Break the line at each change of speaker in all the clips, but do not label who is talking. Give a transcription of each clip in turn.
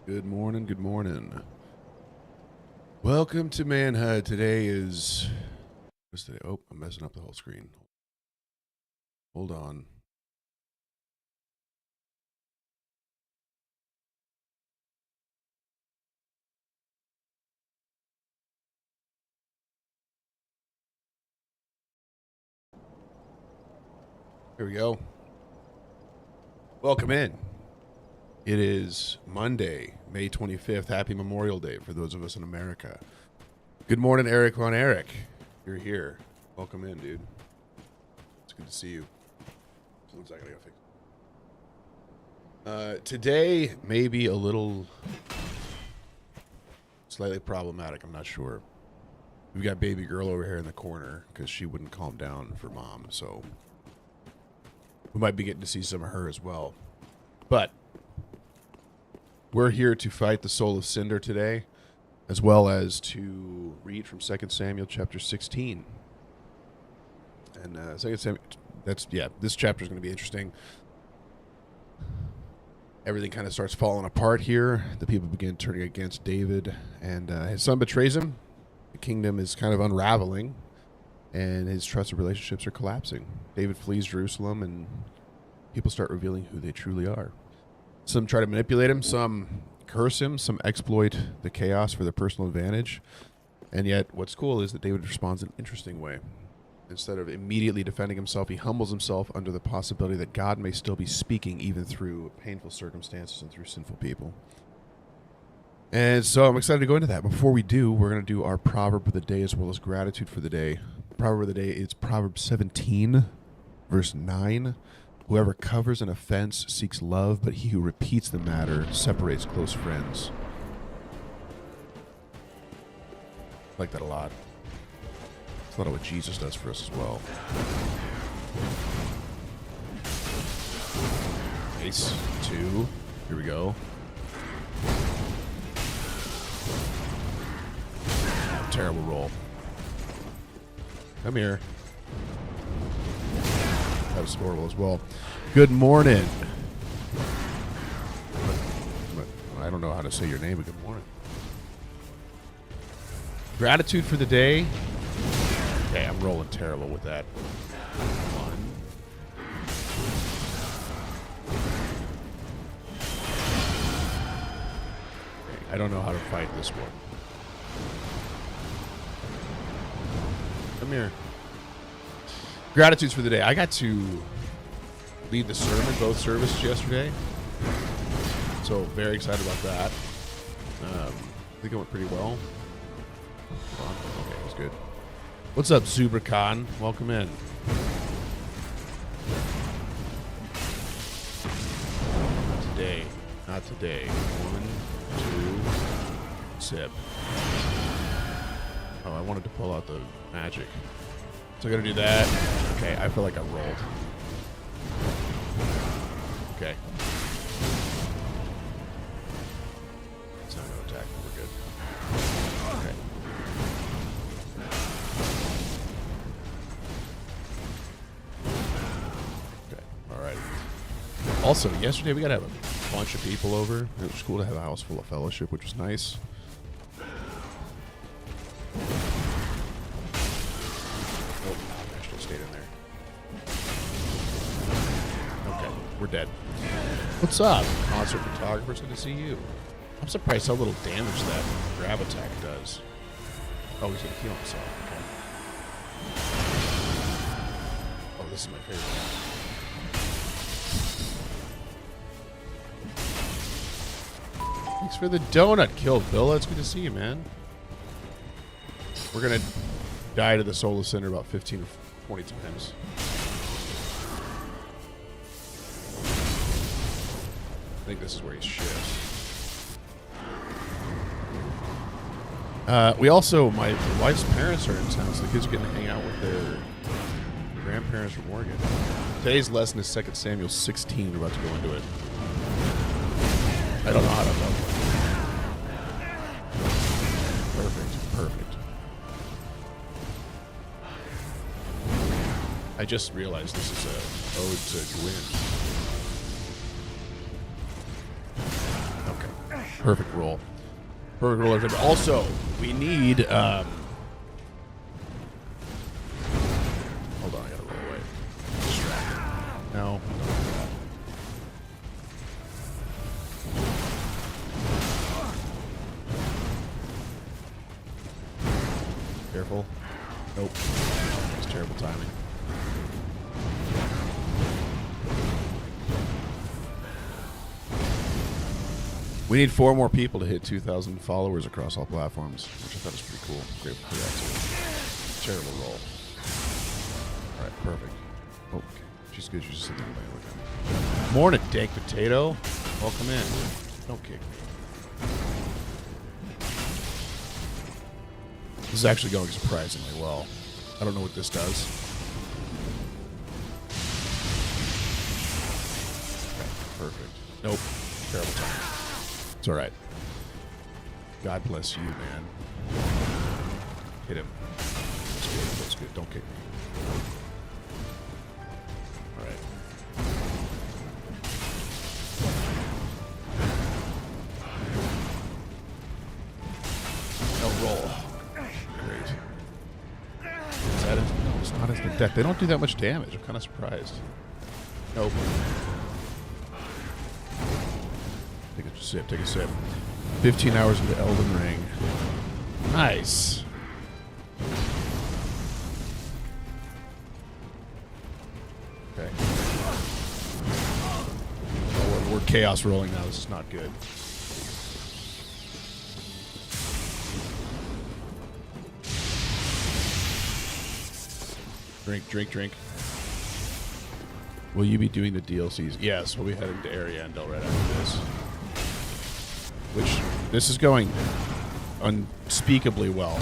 Good morning, good morning. Welcome to Manhood. Today is... What's today? Oh, I'm messing up the whole screen. Hold on. Here we go. Welcome in. It is Monday, May 25th. Happy Memorial Day for those of us in America. Good morning, Eric Von Eric. You're here. Welcome in, dude. It's good to see you. One second, I gotta fix. Today may be a little slightly problematic. I'm not sure. We've got baby girl over here in the corner because she wouldn't calm down for mom, so we might be getting to see some of her as well. But we're here to fight the soul of Cinder today, as well as to read from 2 Samuel chapter 16. And 2 Samuel, this chapter is going to be interesting. Everything kind of starts falling apart here. The people begin turning against David, and his son betrays him. The kingdom is kind of unraveling, and his trusted relationships are collapsing. David flees Jerusalem, and people start revealing who they truly are. Some try to manipulate him, some curse him, some exploit the chaos for their personal advantage. And yet, what's cool is that David responds in an interesting way. Instead of immediately defending himself, he humbles himself under the possibility that God may still be speaking even through painful circumstances and through sinful people. And so I'm excited to go into that. Before we do, we're going to do our proverb of the day as well as gratitude for the day. The proverb of the day is Proverbs 17, verse 9. Whoever covers an offense seeks love, but he who repeats the matter separates close friends. I like that a lot. It's a lot of what Jesus does for us as well. Ace 2. Here we go. Terrible roll. Come here. That was horrible as well. Good morning. I don't know how to say your name, but good morning. Gratitude for the day. Okay, I'm rolling terrible with that. One. Okay, I don't know how to fight this one. Come here. Gratitudes for the day. I got to lead the sermon, both services yesterday. So very excited about that. I think it went pretty well. Okay, it was good. What's up, Zubercon? Welcome in. Not today. Not today. 1, 2, sip. Oh, I wanted to pull out the magic. So I gotta do that. Okay, I feel like I rolled. Okay. It's not gonna attack, but we're good. Okay. Okay, alright. Also, yesterday we got to have a bunch of people over. It was cool to have a house full of fellowship, which was nice. We're dead. What's up? Concert photographer, it's good to see you. I'm surprised how little damage that grab attack does. Oh, he's gonna heal himself. Okay. Oh, this is my favorite. Thanks for the donut kill, Bill. It's good to see you, man. We're gonna die to the Soul of Cinder about 15 or 20 times. I think this is where he shifts. We also, my wife's parents are in town, so the kids are getting to hang out with their grandparents from Oregon. Today's lesson is 2 Samuel 16. We're about to go into it. I don't know how to love it. Perfect. I just realized this is a ode to Gwyn. Okay. Perfect roll. Perfect roll. Also, we need... hold on, I gotta roll away. Distracted. No. Careful. Nope. That's terrible timing. We need 4 more people to hit 2,000 followers across all platforms, which I thought was pretty cool. Great for that too. Terrible roll. All right, perfect. Oh, okay. She's good. She's just sitting there. Okay. Morning, dank potato. Welcome in. Don't kick me. This is actually going surprisingly well. I don't know what this does. Okay, perfect. Nope. Terrible time. It's all right. God bless you, man. Hit him. That's good. That's good. Don't kick me. All right. No, roll. Great. Is that it? No, it's not instant death. They don't do that much damage. I'm kind of surprised. Nope. Take a sip. Take a sip. 15 hours into Elden Ring. Nice. Okay. Oh, we're chaos rolling now. This is not good. Drink, drink, drink. Will you be doing the DLCs? Yes, we'll be heading to Ariandel right after this. Which, this is going unspeakably well.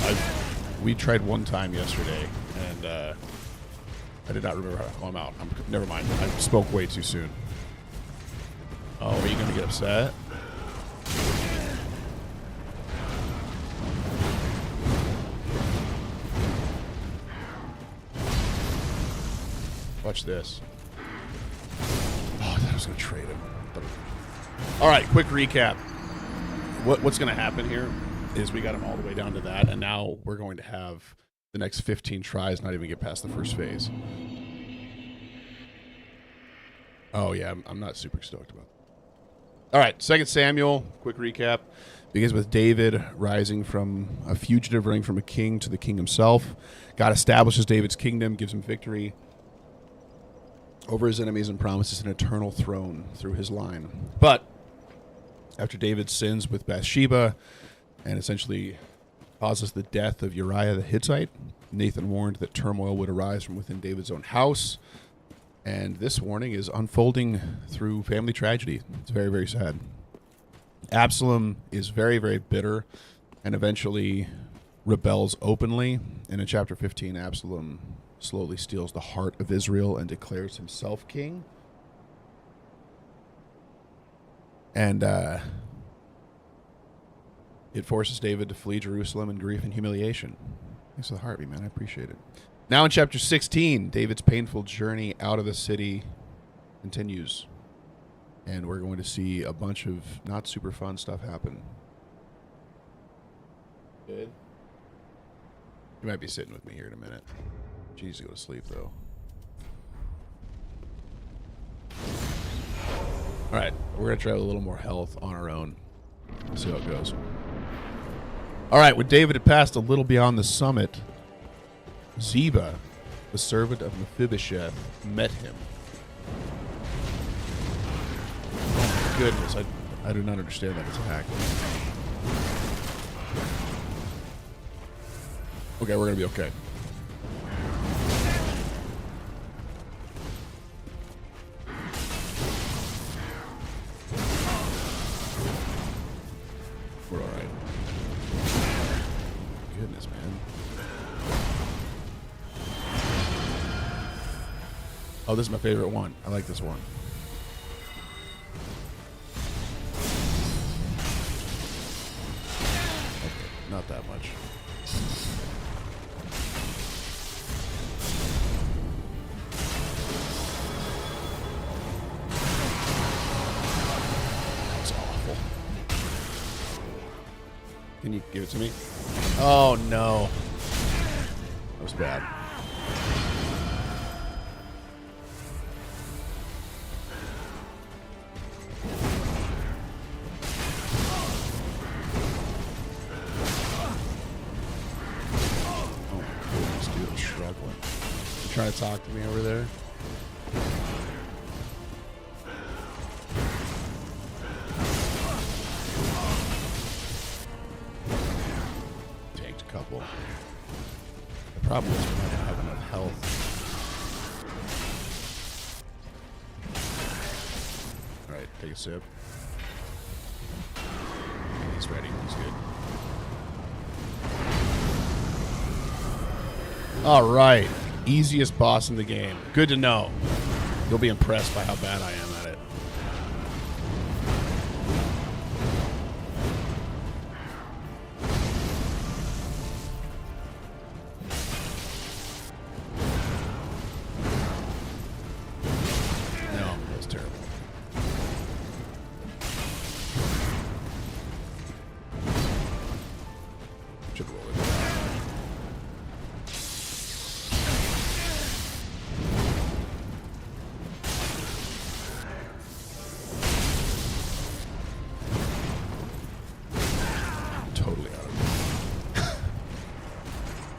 We tried one time yesterday, and I did not remember how I'm out. Never mind. I spoke way too soon. Oh, are you going to get upset? Watch this. Oh, I thought I was going to trade him. All right, quick recap. What's going to happen here is we got him all the way down to that, and now we're going to have the next 15 tries not even get past the first phase. Oh, yeah, I'm not super stoked about it. All right, 2 Samuel, quick recap. Begins with David rising from a fugitive, running from a king to the king himself. God establishes David's kingdom, gives him victory over his enemies, and promises an eternal throne through his line. But after David sins with Bathsheba and essentially causes the death of Uriah the Hittite, Nathan warned that turmoil would arise from within David's own house. And this warning is unfolding through family tragedy. It's very, very sad. Absalom is very, very bitter and eventually rebels openly. And in chapter 15, Absalom slowly steals the heart of Israel and declares himself king. And it forces David to flee Jerusalem in grief and humiliation. Thanks for the heartbeat, man. I appreciate it. Now in chapter 16, David's painful journey out of the city continues. And we're going to see a bunch of not super fun stuff happen. Good. You might be sitting with me here in a minute. Jeez, go to sleep, though. All right, we're going to try a little more health on our own. We'll see how it goes. All right, when David had passed a little beyond the summit, Ziba, the servant of Mephibosheth, met him. Oh my goodness, I do not understand that attack. Okay, we're going to be okay. We're all right. Goodness, man. Oh, this is my favorite one. I like this one. Okay, not that much. That's awful. Can you give it to me? Oh, no. That was bad. Oh, my goodness, dude. I'm struggling. You trying to talk to me over there? Couple. The problem is we might not have enough health. Alright, take a sip. He's ready. He's good. Alright. Easiest boss in the game. Good to know. You'll be impressed by how bad I am at it.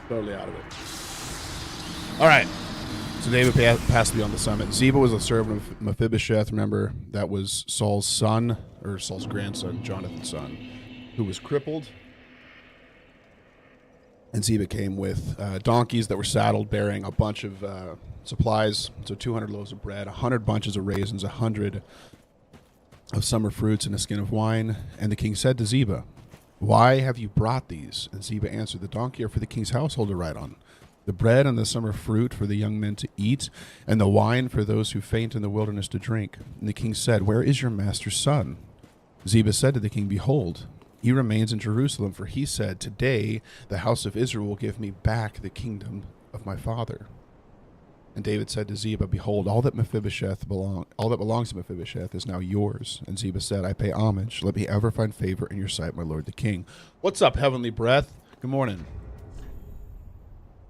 Totally out of it. All right. So David passed beyond the summit. Ziba was a servant of Mephibosheth. Remember, that was Saul's son, or Saul's grandson, Jonathan's son, who was crippled. And Ziba came with donkeys that were saddled, bearing a bunch of supplies. So 200 loaves of bread, 100 bunches of raisins, 100 of summer fruits, and a skin of wine. And the king said to Ziba, "Why have you brought these?" And Ziba answered, "The donkey are for the king's household to ride on, the bread and the summer fruit for the young men to eat, and the wine for those who faint in the wilderness to drink." And the king said, "Where is your master's son?" Ziba said to the king, "Behold, he remains in Jerusalem, for he said, 'Today the house of Israel will give me back the kingdom of my father.'" And David said to Ziba, "Behold, all that belongs to Mephibosheth is now yours." And Ziba said, "I pay homage. Let me ever find favor in your sight, my lord the king." What's up, Heavenly Breath? Good morning.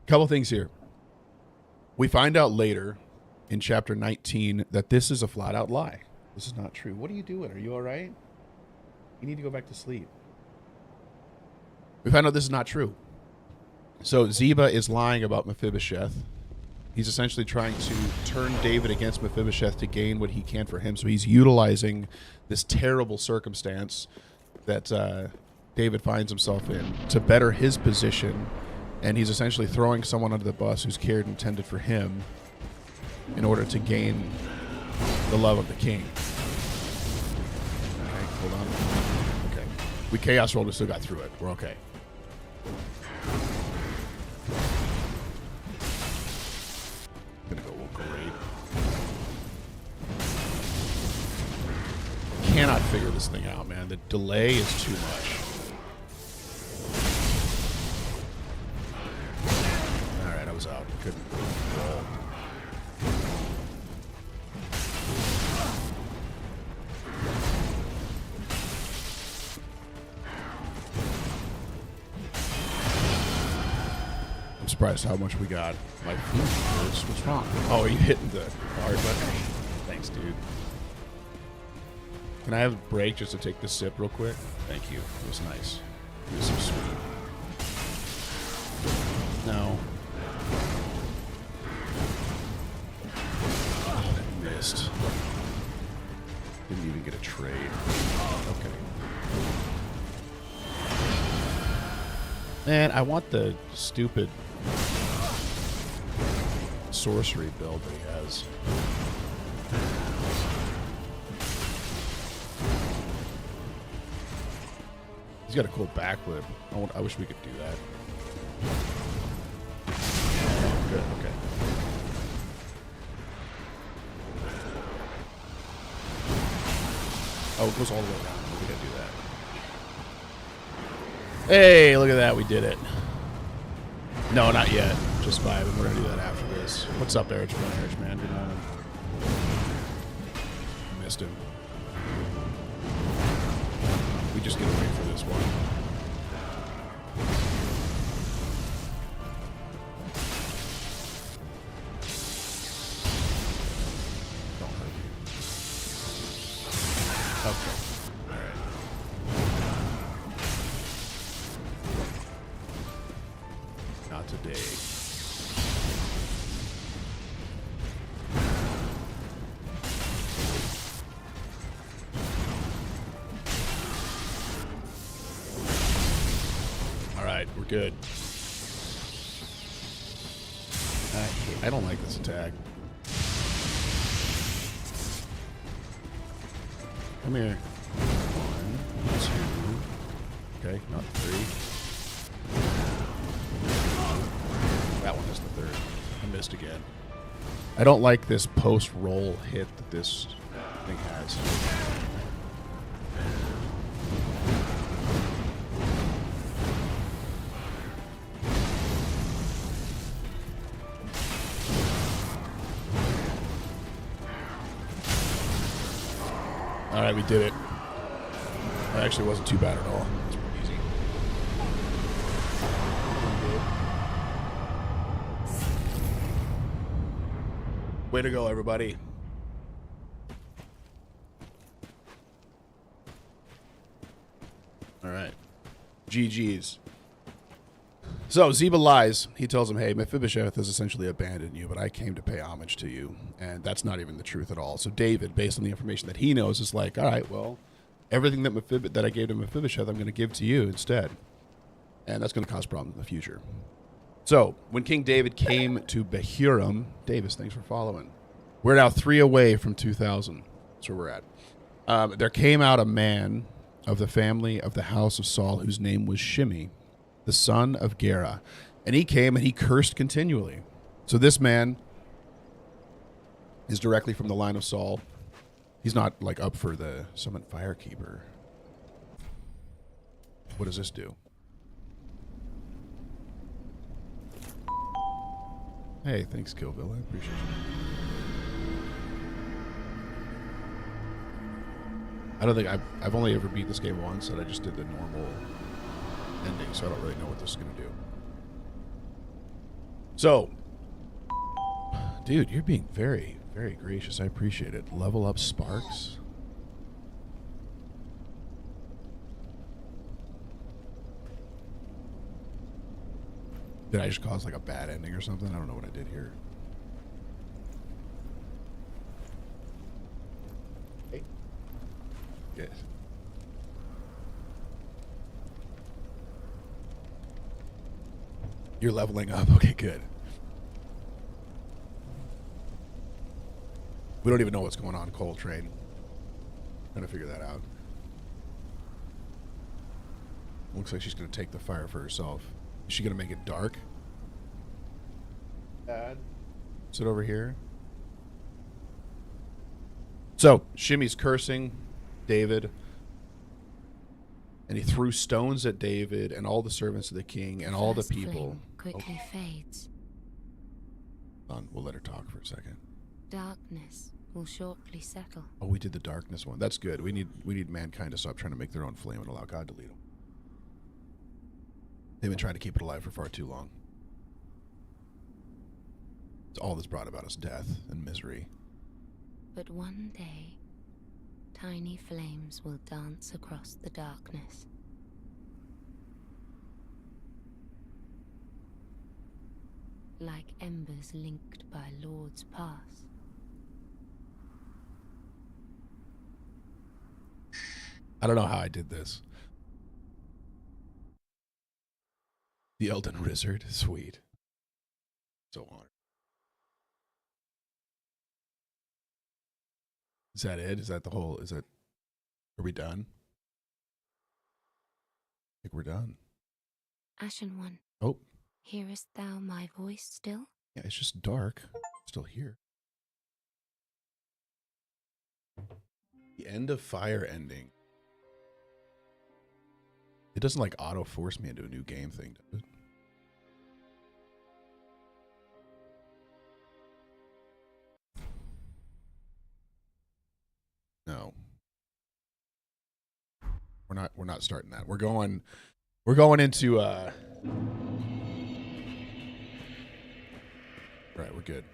Couple things here. We find out later in chapter 19 that this is a flat-out lie. This is not true. What are you doing? Are you all right? You need to go back to sleep. We find out this is not true. So Ziba is lying about Mephibosheth. He's essentially trying to turn David against Mephibosheth to gain what he can for him. So he's utilizing this terrible circumstance that David finds himself in to better his position. And he's essentially throwing someone under the bus who's cared and tended for him in order to gain the love of the king. Okay, hold on. Okay. We chaos rolled, we still got through it. We're okay. Gonna go great. Cannot figure this thing out, man. The delay is too much. Alright, I was out. Couldn't roll. I'm surprised how much we got. My feet hurts. What's wrong? Oh, are you hitting the hard button? Thanks, dude. Can I have a break just to take this sip real quick? Thank you. It was nice. It was so sweet. No. Oh, that missed. Didn't even get a trade. Okay. Man, I want the stupid sorcery build that he has. He's got a cool backflip. I wish we could do that. Good, okay. Oh, it goes all the way around. We gotta do that. Hey, look at that. We did it. No, not yet. Just 5, and we're gonna do that after this. What's up, Erich man? Good morning. Missed him. We just get away for this one. today. All right, we're good. I don't like this attack. Come here. 1, 2. Okay, not 3. That one is the 3rd. I missed again. I don't like this post-roll hit that this thing has. All right, we did it. That actually wasn't too bad at all. It's pretty easy. Way to go, everybody. All right. GG's. So, Ziba lies. He tells him, hey, Mephibosheth has essentially abandoned you, but I came to pay homage to you. And that's not even the truth at all. So David, based on the information that he knows, is like, all right, well, everything that I gave to Mephibosheth, I'm going to give to you instead. And that's going to cause problems in the future. So, when King David came to Bahurim, Davis, thanks for following. We're now 3 away from 2,000. That's where we're at. There came out a man of the family of the house of Saul, whose name was Shimei, the son of Gera. And he came and he cursed continually. So this man is directly from the line of Saul. He's not like up for the summon Firekeeper. What does this do? Hey, thanks, Killville. I appreciate you. I don't think I've only ever beat this game once, and I just did the normal ending, so I don't really know what this is going to do. So, dude, you're being very, very gracious. I appreciate it. Level up Sparks. Did I just cause like a bad ending or something? I don't know what I did here. Hey. Yes. You're leveling up. Okay, good. We don't even know what's going on, Coltrane. Trying to figure that out. Looks like she's going to take the fire for herself. Is she going to make it dark? Dad. Sit over here. So, Shimei's cursing David. And he threw stones at David and all the servants of the king and all the people.
Quickly fades.
We'll let her talk for a second.
Darkness will shortly settle.
Oh, we did the darkness one. That's good. We need mankind to stop trying to make their own flame and allow God to lead them. They've been trying to keep it alive for far too long. It's all that's brought about is death and misery.
But one day, tiny flames will dance across the darkness. Like embers linked by Lord's Pass.
I don't know how I did this. The Elden Wizard, sweet. So honored. Is that it? Is that the whole? Is that? Are we done? I think we're done.
Ashen One.
Oh.
Hearest thou my voice still?
Yeah, it's just dark. Still here. The end of fire ending. It doesn't like auto force me into a new game thing, does it? No. We're not starting that. We're going into right, we're good.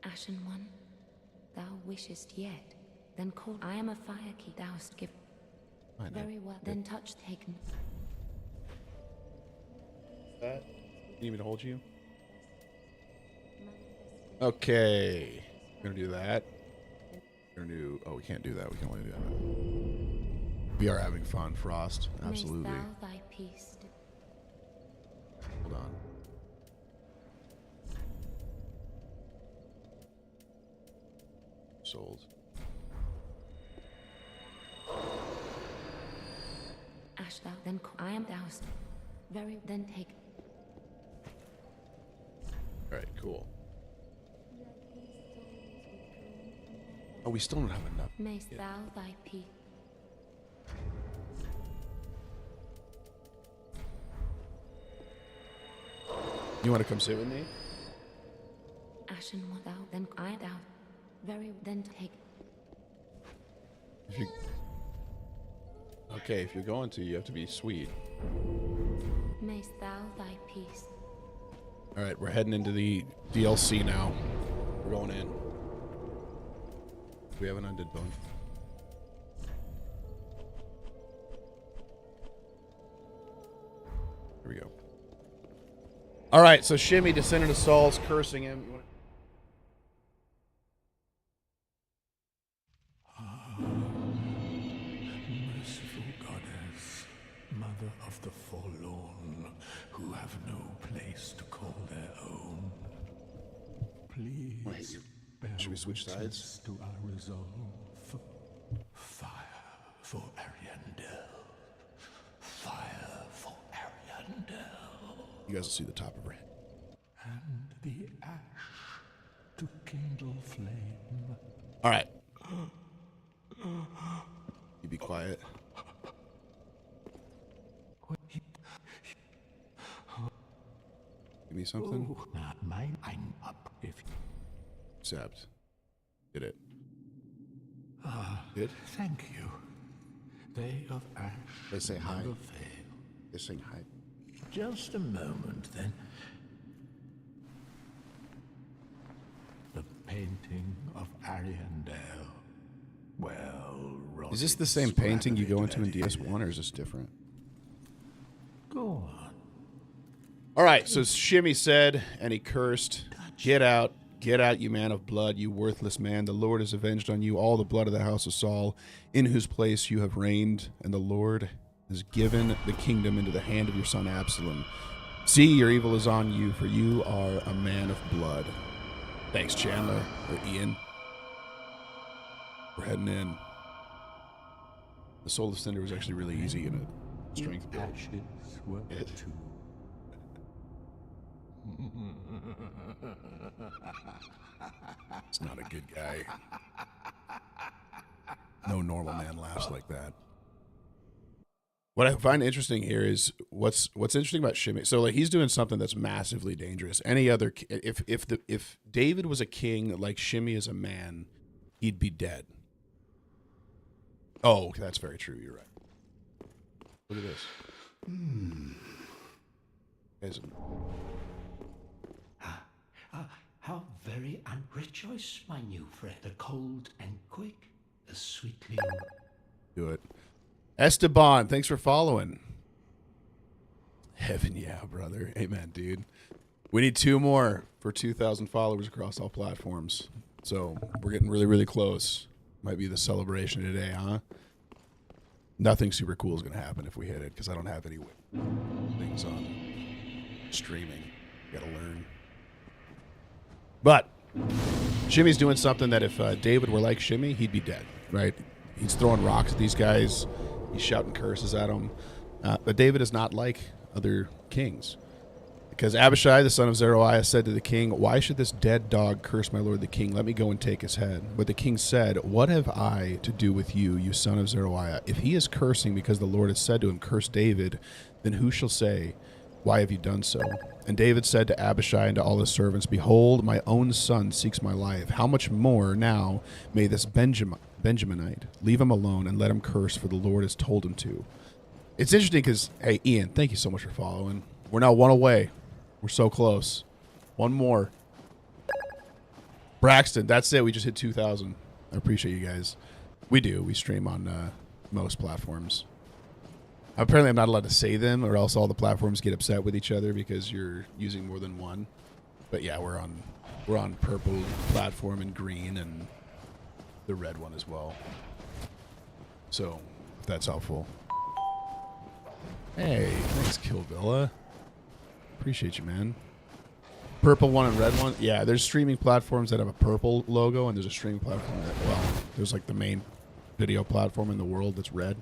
Ashen One, thou wishest yet, then call. I am a Firekeeper. Thou'st give. Very well. Then touch taken.
That Need me to hold you? Okay. We're gonna do that. We're gonna do. Oh, we can't do that. We can only do that. We are having fun, Frost. Absolutely.
Mayst thou thy peace.
Hold on. Sold.
Ash thou, then I am doused. Very, then take.
All right, cool. Oh, we still don't have enough.
Mayst thou thy peace.
You want to come sit with me?
Ashen one thou, then I am doused. Very, then take.
If you... Okay, if you're going to, you have to be sweet.
Mayst thou thy peace.
All right, we're heading into the DLC now. We're going in. We have an undead bone. Here we go. All right, so Shimmy descended to Saul's, cursing him.
Merciful goddess, mother of the forlorn, who have no place to call their own, please bear
Should we switch sides?
witness to our resolve. Fire for Ariandel. Fire for Ariandel.
You guys will see the top of her head.
And the ash to kindle flame.
All right. You be quiet. Give me something.
Oh, not mine. I'm up if
Accept. Did it. Did?
thank you. They of ash.
They say hi.
never fail.
They sing hi.
Just a moment, then. The painting of Ariandel. Well,
Is this the same painting you go into in DS1, or is this different?
Go on.
All right, so Shimmy said, and he cursed, get out, you man of blood, you worthless man. The Lord has avenged on you all the blood of the house of Saul, in whose place you have reigned, and the Lord has given the kingdom into the hand of your son Absalom. See, your evil is on you, for you are a man of blood. Thanks, Chandler, or Ian. We're heading in. The Soul of Cinder was actually really easy in a strength build.
Ashes were too.
It's not a good guy. No normal man laughs like that. What I find interesting here is what's interesting about Shimei. So like he's doing something that's massively dangerous. Any other if David was a king like Shimei is a man, he'd be dead. Oh, that's very true. You're right. Look at this. Isn't
How very and rejoice, my new friend. The cold and quick, the sweetly.
do it. Esteban, thanks for following. Heaven yeah, brother. Amen, dude. We need 2 more for 2,000 followers across all platforms. So we're getting really, really close. Might be the celebration today, huh? Nothing super cool is going to happen if we hit it, because I don't have any things on streaming. Got to learn. But Shimmy's doing something that if David were like Shimmy, he'd be dead, right? He's throwing rocks at these guys. He's shouting curses at them. But David is not like other kings. Because Abishai, the son of Zeruiah, said to the king, "Why should this dead dog curse my lord the king? Let me go and take his head." But the king said, "What have I to do with you, you son of Zeruiah? If he is cursing because the Lord has said to him, 'Curse David,' then who shall say, 'Why have you done so?'" And David said to Abishai and to all his servants, "Behold, my own son seeks my life. How much more now may this Benjaminite leave him alone and let him curse, for the Lord has told him to." It's interesting because, hey, Ian, thank you so much for following. We're now 1 away. We're so close. 1 more. Braxton, that's it. We just hit 2,000. I appreciate you guys. We do. We stream on most platforms. Apparently, I'm not allowed to say them, or else all the platforms get upset with each other because you're using more than one. But yeah, we're on purple platform and green and the red one as well. So, if that's helpful. Hey, thanks, Killvilla. Appreciate you, man. Purple one and red one. Yeah, there's streaming platforms that have a purple logo, and there's a streaming platform that, well, there's like the main video platform in the world that's red.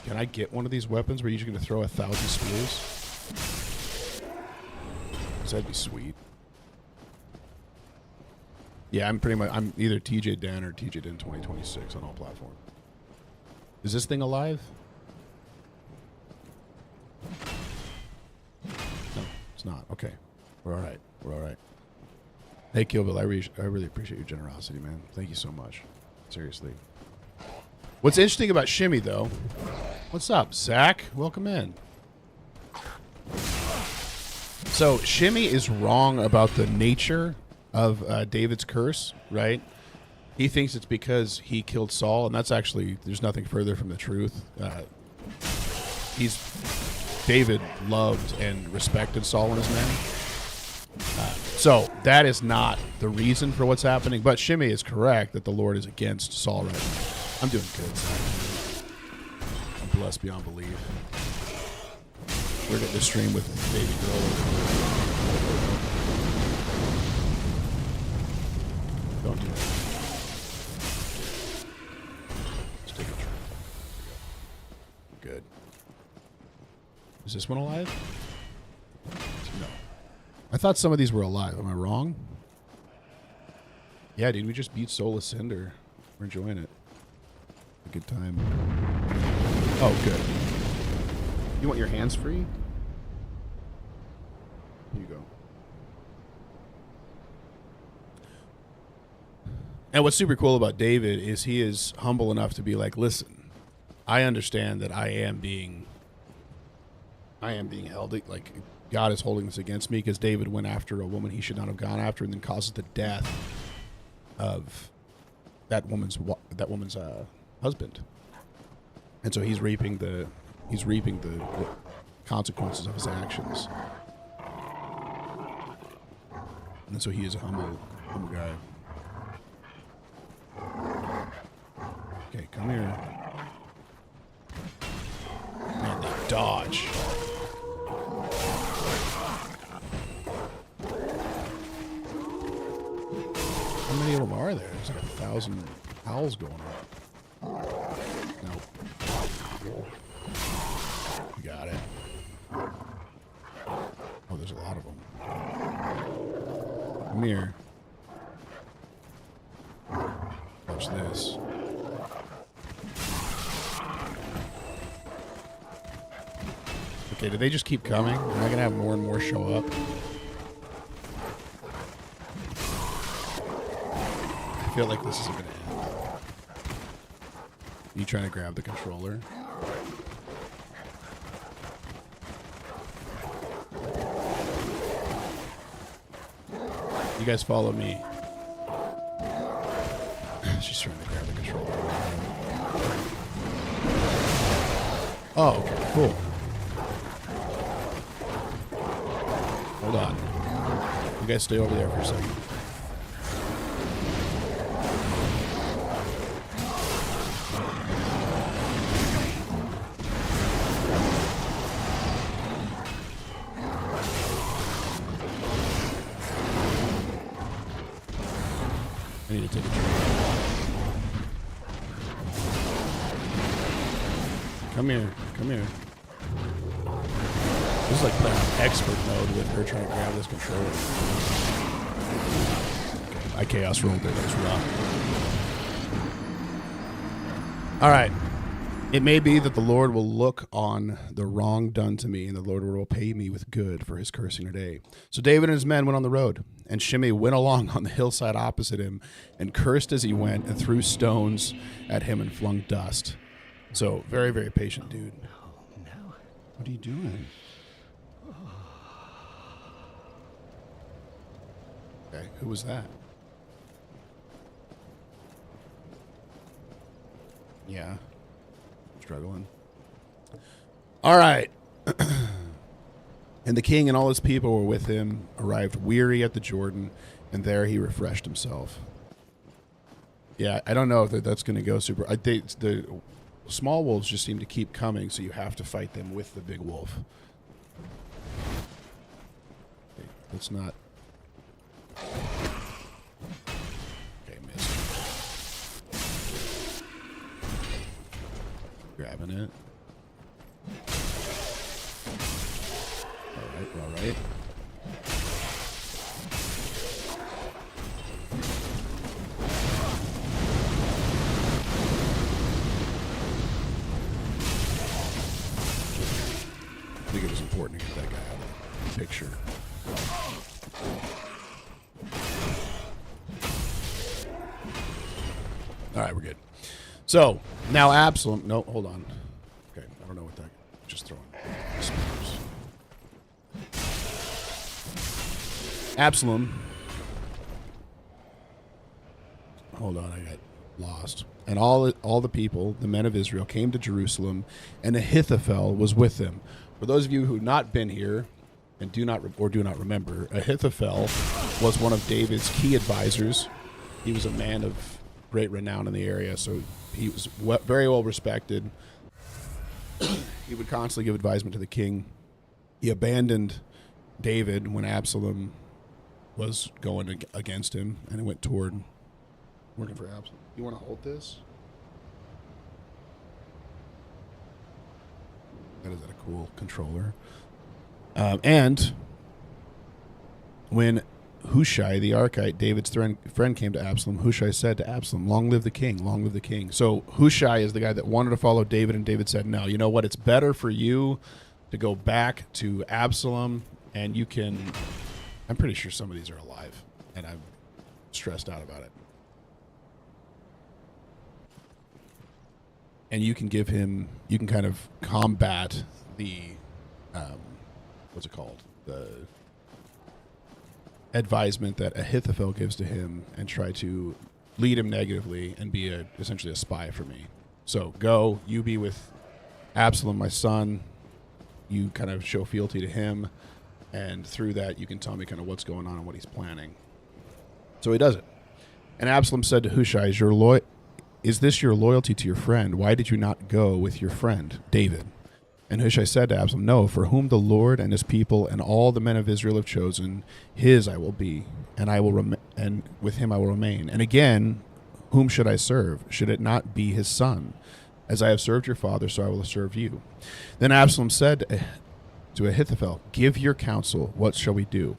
Can I get one of these weapons where you're just going to throw 1,000 spears? That'd be sweet. Yeah, I'm either TJ Dan or TJ Dan 2026 on all platforms. Is this thing alive? No, it's not. Okay. We're all right. We're all right. Hey, Kill Bill, I really appreciate your generosity, man. Thank you so much. Seriously. What's interesting about Shimmy, though... What's up, Zach? Welcome in. So, Shimmy is wrong about the nature of David's curse, right? He thinks it's because he killed Saul, and that's actually, there's nothing further from the truth. David loved and respected Saul and his men. So that is not the reason for what's happening, but Shimei is correct that the Lord is against Saul right now. I'm doing good, Zach. I'm blessed beyond belief. We're getting to stream with Baby Girl. Don't do that. Just take a drink. Good. Is this one alive? No. I thought some of these were alive. Am I wrong? Yeah, dude, we just beat Soul Cinder. We're enjoying it. A good time. Oh, good. You want your hands free? Here you go. And what's super cool about David is he is humble enough to be like, listen, I understand that I am being held, like God is holding this against me because David went after a woman he should not have gone after and then causes the death of that woman's husband. And so he's reaping the consequences of his actions. And so he is a humble guy. Okay, come here. Man, they dodge. How many of them are there? There's like 1,000 owls going on. Nope. You got it. Oh, there's a lot of them. Come here. Watch this. Okay, do they just keep coming? Am I going to have more and more show up? I feel like this isn't going to end. You trying to grab the controller? You guys follow me. She's trying to grab the controller. Oh, okay, cool. Hold on. You guys stay over there for a second. I need to take a drink. Come here. Come here. This is like playing expert mode with her trying to grab this controller. Okay, I chaos rolled it. That was rough. All right. It may be that the Lord will look on the wrong done to me, and the Lord will repay me with good for his cursing today. So David and his men went on the road, and Shimei went along on the hillside opposite him, and cursed as he went, and threw stones at him and flung dust. So, very, very patient dude.
No.
What are you doing? Okay, who was that? Yeah. Struggling. All right. And the king and all his people were with him, arrived weary at the Jordan, and there he refreshed himself. Yeah, I don't know if that's going to go super. The small wolves just seem to keep coming, so you have to fight them with the big wolf. Okay, let's not. Okay, missed. Grabbing it. All right. I think it was important to get that guy out of the picture. All right, we're good. So now Absalom. No, hold on. Okay, I don't know what that. Just throwing. Absalom. Hold on, I got lost. And all the people, the men of Israel, came to Jerusalem, and Ahithophel was with them. For those of you who have not been here and do not remember, Ahithophel was one of David's key advisors. He was a man of great renown in the area, so he was very well respected. He would constantly give advisement to the king. He abandoned David when Absalom was going against him, and he went toward working for Absalom. You want to hold this? That is a cool controller. And when Hushai the Archite, David's friend, came to Absalom, Hushai said to Absalom, "Long live the king, long live the king." So Hushai is the guy that wanted to follow David, and David said, "No, you know what? It's better for you to go back to Absalom, and you can..." I'm pretty sure some of these are alive, and I'm stressed out about it. And you can give him, you can kind of combat the, what's it called? The advisement that Ahithophel gives to him and try to lead him negatively and be essentially a spy for me. So go, you be with Absalom, my son. You kind of show fealty to him. And through that, you can tell me kind of what's going on and what he's planning. So he does it. And Absalom said to Hushai, "Is this your loyalty to your friend? Why did you not go with your friend, David?" And Hushai said to Absalom, "No, for whom the Lord and his people and all the men of Israel have chosen, his I will be, and and with him I will remain. And again, whom should I serve? Should it not be his son? As I have served your father, so I will serve you." Then Absalom said to Ahithophel, "Give your counsel. What shall we do?"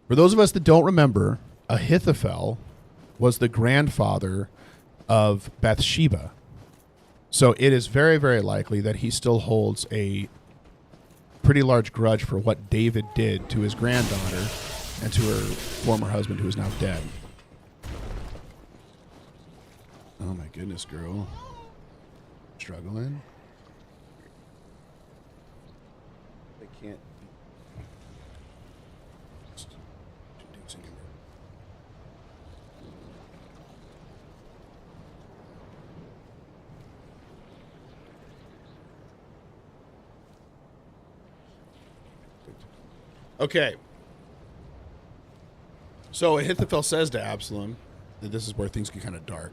For those of us that don't remember, Ahithophel was the grandfather of Bathsheba. So it is very, very likely that he still holds a pretty large grudge for what David did to his granddaughter and to her former husband, who is now dead. Oh my goodness, girl. Struggling? They can't. Okay. So Ahithophel says to Absalom, and this is where things get kind of dark.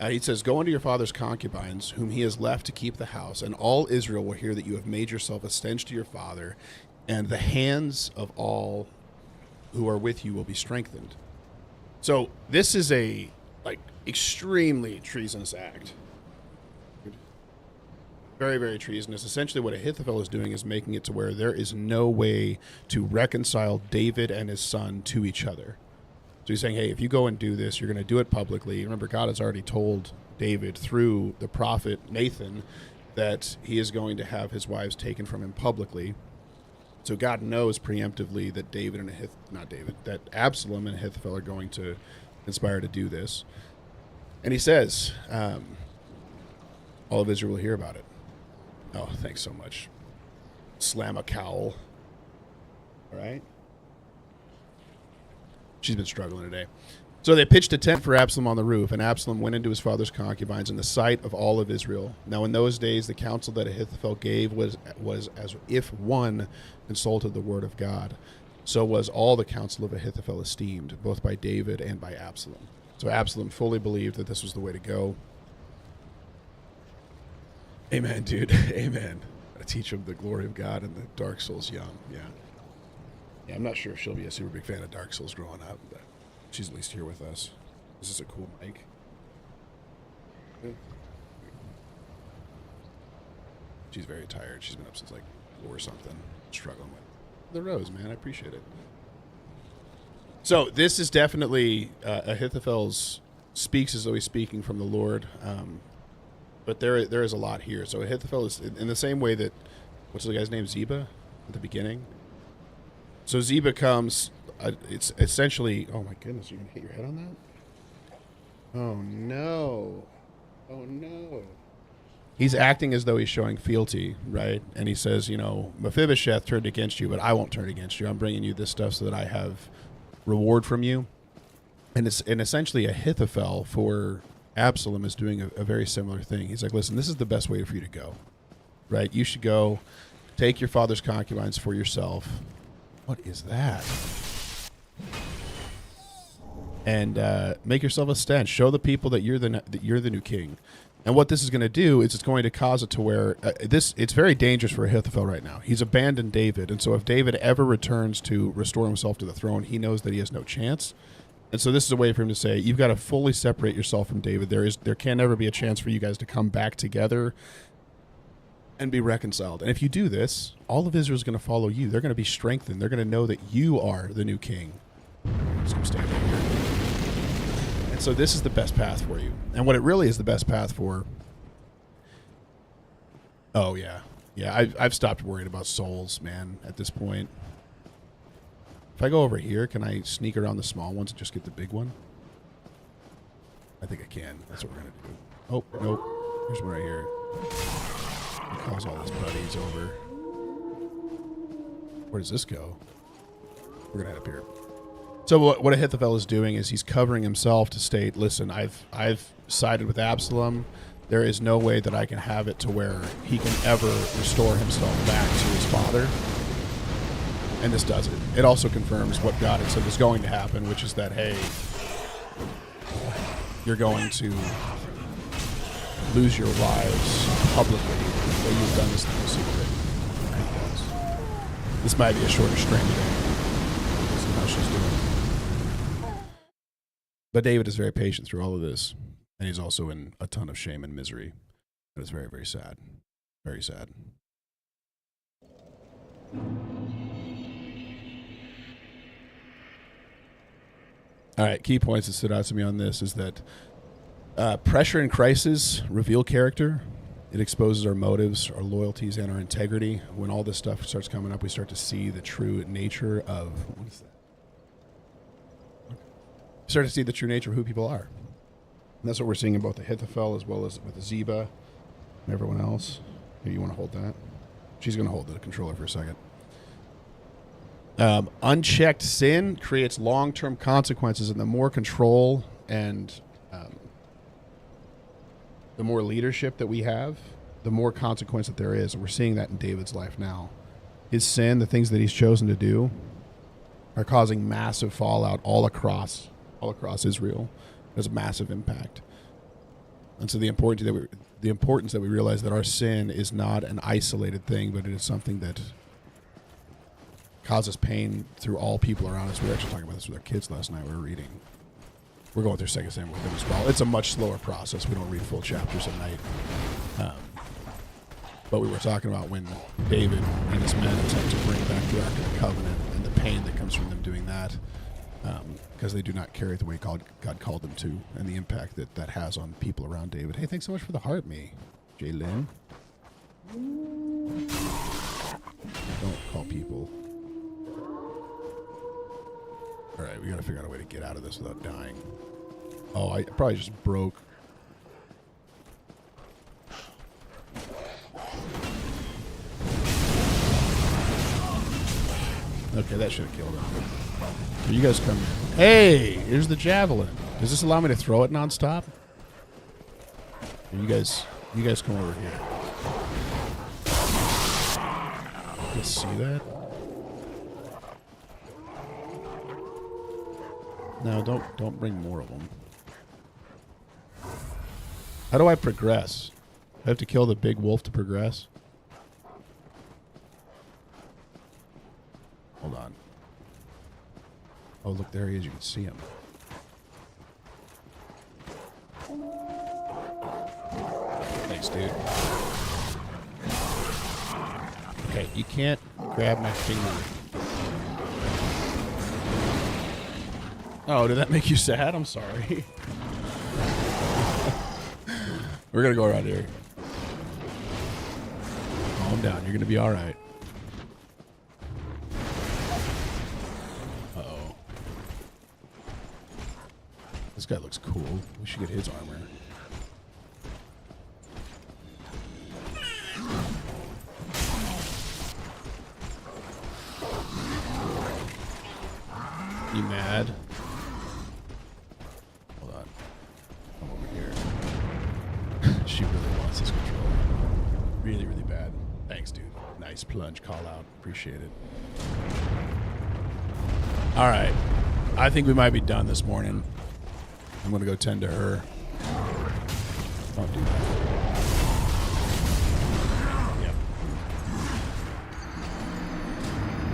He says, "Go unto your father's concubines, whom he has left to keep the house, and all Israel will hear that you have made yourself a stench to your father, and the hands of all who are with you will be strengthened." So this is a extremely treasonous act. Very, very treasonous. Essentially what Ahithophel is doing is making it to where there is no way to reconcile David and his son to each other. So he's saying, hey, if you go and do this, you're going to do it publicly. Remember, God has already told David through the prophet Nathan that he is going to have his wives taken from him publicly. So God knows preemptively that that Absalom and Ahithophel are going to conspire to do this. And he says, all of Israel will hear about it. Oh, thanks so much. Slam a cowl. All right. She's been struggling today. So they pitched a tent for Absalom on the roof, and Absalom went into his father's concubines in the sight of all of Israel. Now in those days the counsel that Ahithophel gave was as if one consulted the word of God. So was all the counsel of Ahithophel esteemed, both by David and by Absalom. So Absalom fully believed that this was the way to go. Amen, dude. Amen. I teach him the glory of God and the Dark Souls young. Yeah. Yeah, I'm not sure if she'll be a super big fan of Dark Souls growing up, but she's at least here with us. This is a cool mic. She's very tired. She's been up since like 4 or something, struggling with the rose, man. I appreciate it. So this is definitely Ahithophel's speaks as though he's speaking from the Lord, but there is a lot here. So Ahithophel is in the same way that, what's the guy's name, Ziba, at the beginning. So Ziba comes. It's essentially. Oh my goodness! You're gonna hit your head on that? Oh no! Oh no! He's acting as though he's showing fealty, right? And he says, Mephibosheth turned against you, but I won't turn against you. I'm bringing you this stuff so that I have reward from you. And essentially Ahithophel for Absalom is doing a very similar thing. He's like, listen, this is the best way for you to go, right? You should go take your father's concubines for yourself. What is that? And make yourself a stench. Show the people that you're the new king. And what this is going to do is it's going to cause it to where it's very dangerous for Ahithophel right now. He's abandoned David, and so if David ever returns to restore himself to the throne, he knows that he has no chance. And so this is a way for him to say, you've got to fully separate yourself from David. There can never be a chance for you guys to come back together and be reconciled. And if you do this, all of Israel is going to follow you. They're going to be strengthened. They're going to know that you are the new king. Just going to stand right here. And so this is the best path for you. And what it really is the best path for... Oh, yeah. Yeah, I've stopped worrying about souls, man, at this point. If I go over here, can I sneak around the small ones and just get the big one? I think I can. That's what we're going to do. Oh, nope. Here's one right here. Cause all his buddies over. Where does this go? We're going to head up here. So what Ahithophel is doing is he's covering himself to state, listen, I've sided with Absalom. There is no way that I can have it to where he can ever restore himself back to his father. And this does it. It also confirms what God had said was going to happen, which is that, hey, you're going to lose your lives publicly, but you've done this thing in secret. This might be a shorter stream today. This is how she's doing. But David is very patient through all of this, and he's also in a ton of shame and misery. It is very, very sad. Very sad. All right, key points that stood out to me on this is that pressure and crisis reveal character. It exposes our motives, our loyalties, and our integrity. When all this stuff starts coming up, we start to see the true nature of... What is that? We start to see the true nature of who people are. And that's what we're seeing in both Ahithophel as well as with Ziba and everyone else. Here, you want to hold that? She's going to hold the controller for a second. Unchecked sin creates long-term consequences, and the more control and the more leadership that we have, the more consequence that there is. And we're seeing that in David's life now. His sin, the things that he's chosen to do, are causing massive fallout all across Israel. It has a massive impact. And so the importance that we realize that our sin is not an isolated thing, but it is something that causes pain through all people around us. We were actually talking about this with our kids last night. We were reading. We're going through 2 Samuel with them as well. It's a much slower process. We don't read full chapters at night. But we were talking about when David and his men attempt to bring back the Ark of the Covenant and the pain that comes from them doing that, because they do not carry it the way God called them to, and the impact that has on people around David. Hey, thanks so much for the heart, me, Jalen. Don't call people. All right, we got to figure out a way to get out of this without dying. Oh, I probably just broke. Okay, that should have killed him. You guys come. Hey, here's the javelin. Does this allow me to throw it nonstop? You guys come over here. You see that? No, don't bring more of them. How do I progress? I have to kill the big wolf to progress? Hold on. Oh, look, there he is. You can see him. Thanks, dude. Okay, you can't grab my finger. Oh, did that make you sad? I'm sorry. We're going to go around here. Calm down. You're going to be all right. Uh-oh. This guy looks cool. We should get his armor. You mad? Hold on. Come over here. She really wants this control. Really, really bad. Thanks, dude. Nice plunge call out. Appreciate it. All right. I think we might be done this morning. I'm going to go tend to her. Don't do that. Yep.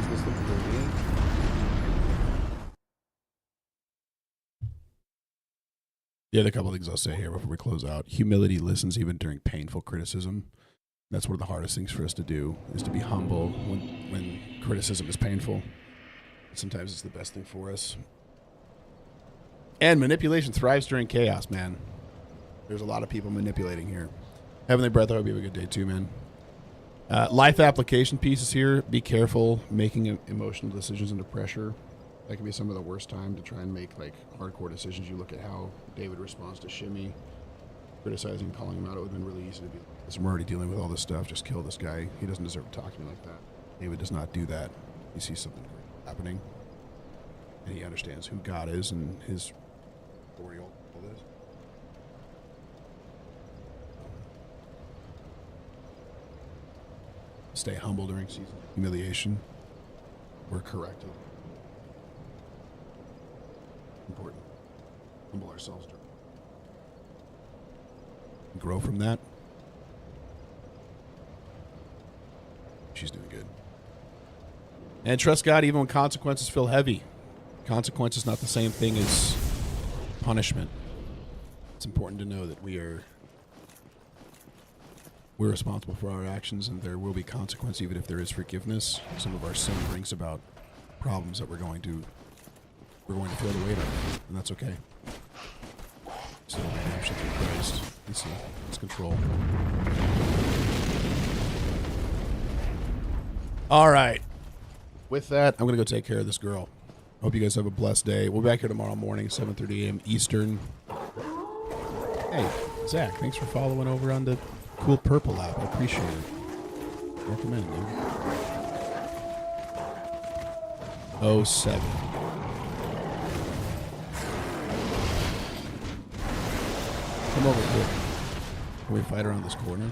Is this looking for me? The other couple of things I'll say here before we close out. Humility listens even during painful criticism. That's one of the hardest things for us to do, is to be humble when criticism is painful. Sometimes it's the best thing for us. And manipulation thrives during chaos, man. There's a lot of people manipulating here. Heavenly Breath, I hope you have a good day too, man. Life application pieces here. Be careful making emotional decisions under pressure. That can be some of the worst time to try and make like hardcore decisions. You look at how David responds to Shimei, criticizing, calling him out. It would have been really easy to be like, listen, we're already dealing with all this stuff. Just kill this guy. He doesn't deserve to talk to me like that. David does not do that. He sees something great happening, and he understands who God is and his authority over all this. Stay humble during seasons of humiliation. We're corrected. Important. Humble ourselves. Grow from that. She's doing good. And trust God even when consequences feel heavy. Consequence is not the same thing as punishment. It's important to know that we're responsible for our actions, and there will be consequence even if there is forgiveness. Some of our sin brings about problems that we're going to feel the weight of, and that's okay. So redemption through Christ. Let's see. Let's control. All right. With that, I'm going to go take care of this girl. Hope you guys have a blessed day. We'll be back here tomorrow morning, 7:30 a.m. Eastern. Hey, Zach, thanks for following over on the Cool Purple app. I appreciate it. Welcome in, dude. 07. Come over here. Can we fight around this corner?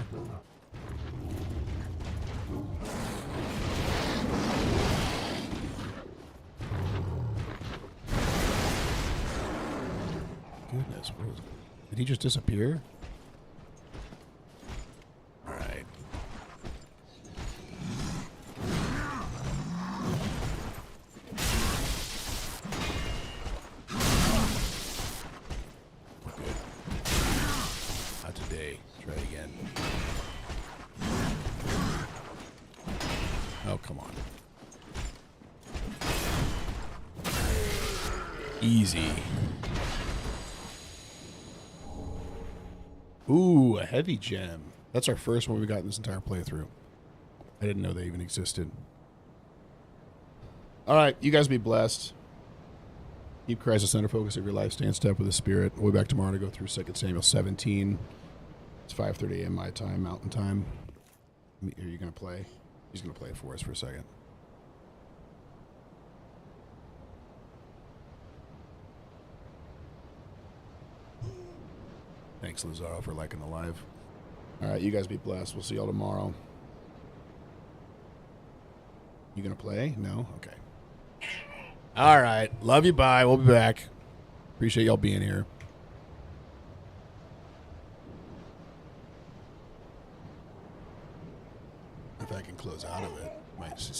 Goodness, did he just disappear? All right. We're good. Not today. Try again. Oh, come on. Easy. Ooh, a heavy gem. That's our first one we got in this entire playthrough. I didn't know they even existed. All right, you guys be blessed. Keep Christ the center focus of your life. Stay in step with the Spirit. We'll be back tomorrow to go through 2 Samuel 17. It's 5:30 a.m. my time, Mountain Time. Are you going to play? He's going to play it for us for a second. Thanks, Lazaro, for liking the live. All right, you guys be blessed. We'll see y'all tomorrow. You gonna play? No? Okay. All right. Love you. Bye. We'll be back. Appreciate y'all being here. If I can close out of it, might just